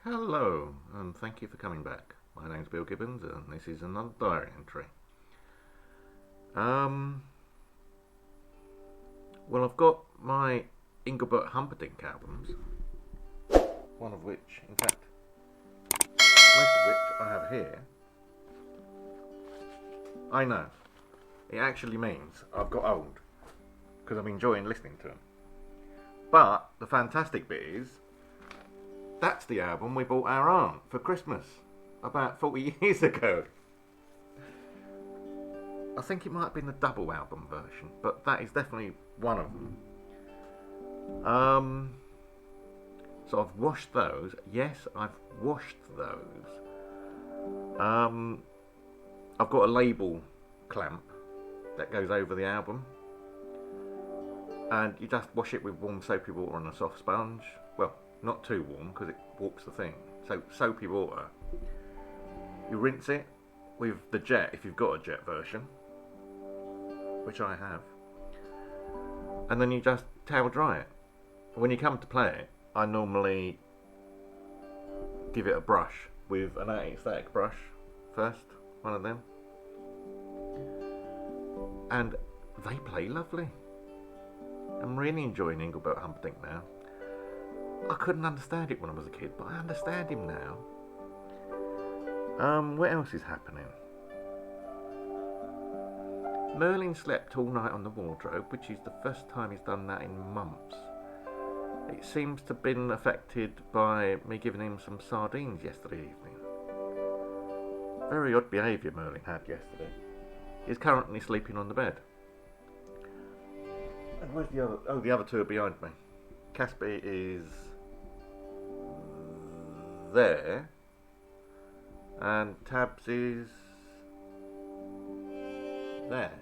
Hello, and thank you for coming back. My name's Bill Gibbons, and this is another diary entry. Um, well, I've got my Englebert Humperdink albums, one of which, in fact, most of which I have here. I know, it actually means I've got old, because I'm enjoying listening to them. But the fantastic bit is, that's the album we bought our aunt for Christmas about 40 years ago. I think it might have been the double album version, but that is definitely one of them. So I've washed those. Yes, I've washed those. I've got a label clamp that goes over the album, and you just wash it with warm soapy water and a soft sponge. Well, not too warm because it warps the thing. So soapy water. You rinse it with the jet if you've got a jet version, which I have, and then you just towel dry it. When you come to play it, I normally give it a brush with an anti-static brush first, one of them, and they play lovely. I'm really enjoying Englebert Humperdink now. I couldn't understand it when I was a kid, but I understand him now. What else is happening? Merlin slept all night on the wardrobe, which is the first time he's done that in months. It seems to have been affected by me giving him some sardines yesterday evening. Very odd behaviour Merlin had yesterday. He's currently sleeping on the bed. And where's the other? Oh, the other two are behind me. Casper is there, and Tabs is there.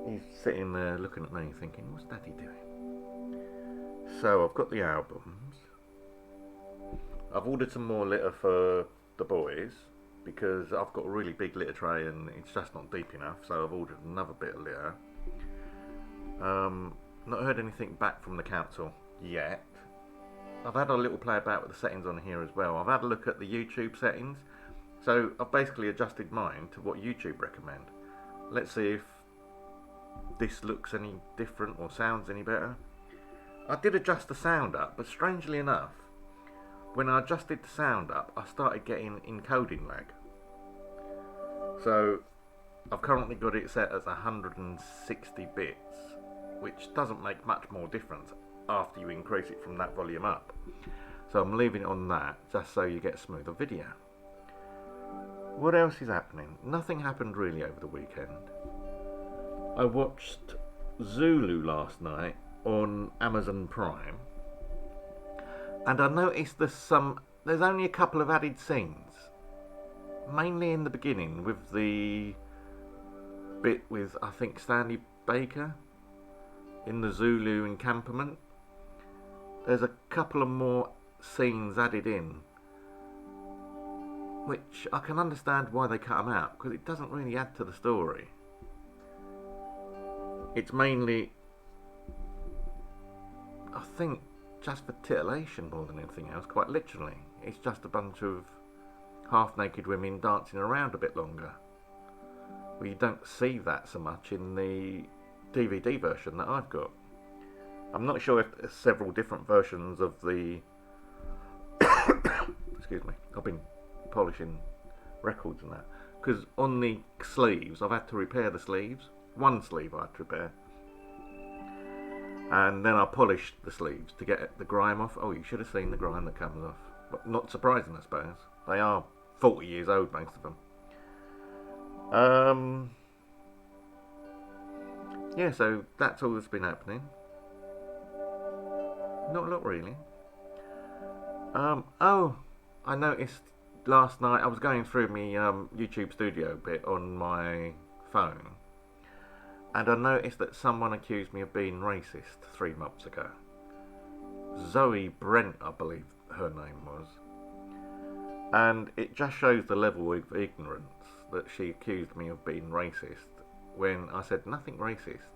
He's sitting there looking at me thinking, what's Daddy doing? So I've got the albums. I've ordered some more litter for the boys because I've got a really big litter tray and it's just not deep enough, so I've ordered another bit of litter. Not heard anything back from the council yet. I've had a little play about with the settings on here as well. I've had a look at the YouTube settings. So I've basically adjusted mine to what YouTube recommend. Let's see if this looks any different or sounds any better. I did adjust the sound up, but strangely enough, when I adjusted the sound up, I started getting encoding lag. So I've currently got it set as 160 bits, which doesn't make much more difference after you increase it from that volume up. So I'm leaving it on that just so you get smoother video. What else is happening? Nothing happened really over the weekend. I watched Zulu last night on Amazon Prime, and I noticed there's only a couple of added scenes, mainly in the beginning with the bit with, I think, Stanley Baker in the Zulu encampment. There's a couple of more scenes added in, which I can understand why they cut them out, because it doesn't really add to the story. It's mainly, I think, just for titillation more than anything else, quite literally. It's just a bunch of half-naked women dancing around a bit longer. Well, you don't see that so much in the DVD version that I've got. I'm not sure if there's several different versions of the excuse me, I've been polishing records and that, because on the sleeves I've had to repair the sleeves. One sleeve I had to repair, and then I polished the sleeves to get the grime off. Oh, you should have seen the grime that comes off. But not surprising, I suppose. They are 40 years old, most of them. Yeah, so that's all that's been happening. Not a lot really. Oh, I noticed last night I was going through my YouTube Studio bit on my phone, and I noticed that someone accused me of being racist 3 months ago. Zoe Brent, I believe her name was. And it just shows the level of ignorance that she accused me of being racist when I said nothing racist.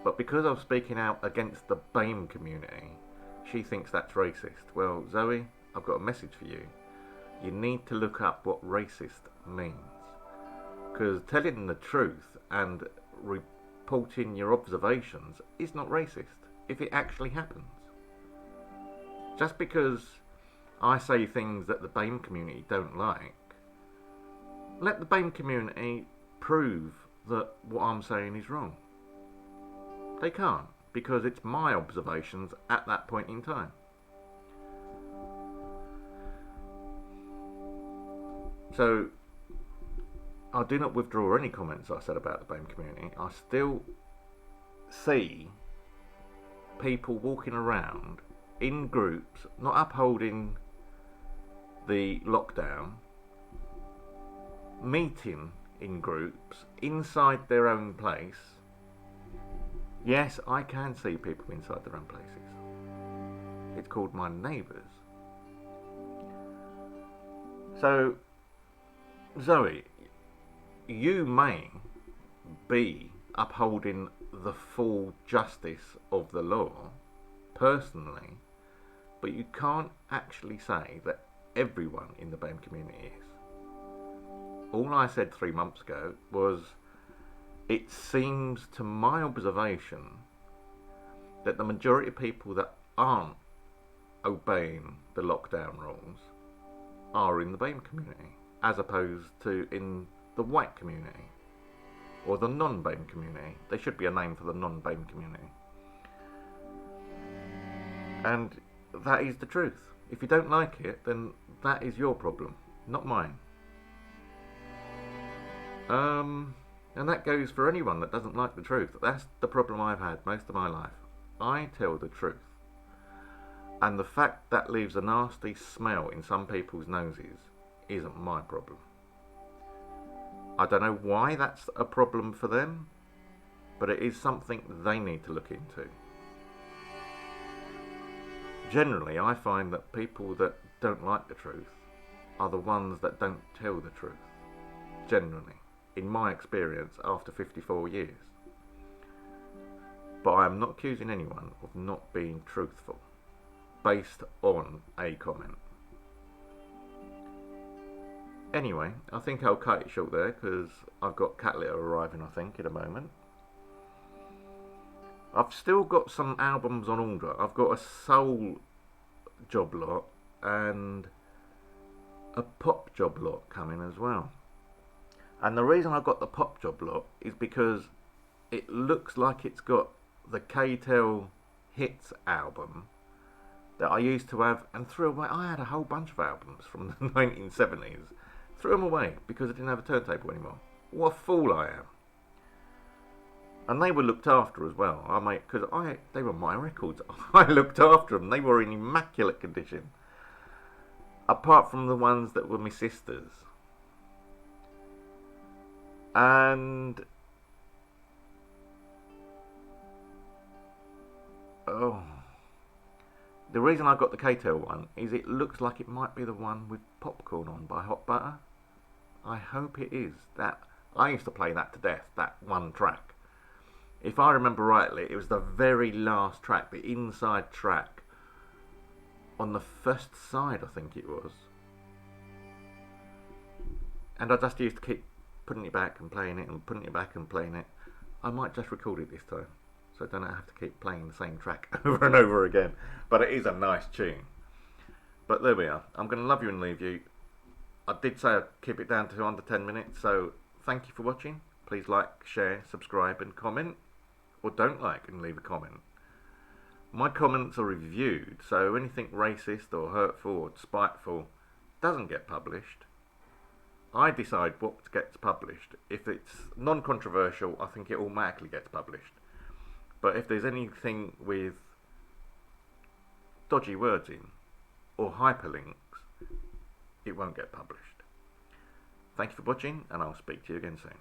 But because I was speaking out against the BAME community, she thinks that's racist. Well, Zoe, I've got a message for you. You need to look up what racist means. Because telling the truth and reporting your observations is not racist if it actually happens. Just because I say things that the BAME community don't like, let the BAME community prove that what I'm saying is wrong. They can't, because it's my observations at that point in time. So I do not withdraw any comments I said about the BAME community. I still see people walking around in groups, not upholding the lockdown, meeting in groups inside their own place. Yes, I can see people inside their own places. It's called my neighbours. So, Zoe, you may be upholding the full justice of the law personally, but you can't actually say that everyone in the BAME community is. All I said 3 months ago was, it seems to my observation that the majority of people that aren't obeying the lockdown rules are in the BAME community, as opposed to in the white community or the non-BAME community. There should be a name for the non-BAME community. And that is the truth. If you don't like it, then that is your problem, not mine. And that goes for anyone that doesn't like the truth. That's the problem I've had most of my life. I tell the truth. And the fact that leaves a nasty smell in some people's noses isn't my problem. I don't know why that's a problem for them, but it is something they need to look into. Generally, I find that people that don't like the truth are the ones that don't tell the truth. Generally, in my experience, after 54 years. But I am not accusing anyone of not being truthful, based on a comment. Anyway, I think I'll cut it short there, because I've got cat litter arriving, I think, in a moment. I've still got some albums on order. I've got a soul job lot and a pop job lot coming as well. And the reason I got the pop job lot is because it looks like it's got the K-Tel Hits album that I used to have and threw away. I had a whole bunch of albums from the 1970s. Threw them away because I didn't have a turntable anymore. What a fool I am. And they were looked after as well. They were my records. I looked after them. They were in immaculate condition. Apart from the ones that were my sister's. And the reason I got the K-Tel one is it looks like it might be the one with Popcorn on by Hot Butter. I hope it is. I used to play that to death, that one track. If I remember rightly, it was the very last track, the inside track on the first side, I think it was. And I just used to keep putting it back and playing it and putting it back and playing it. I might just record it this time, so I don't have to keep playing the same track over and over again. But it is a nice tune. But there we are. I'm going to love you and leave you. I did say I'd keep it down to under 10 minutes, so thank you for watching. Please like, share, subscribe and comment. Or don't like and leave a comment. My comments are reviewed, so anything racist or hurtful or spiteful doesn't get published. I decide what gets published. If it's non-controversial, I think it automatically gets published. But if there's anything with dodgy words in or hyperlinks, it won't get published. Thank you for watching, and I'll speak to you again soon.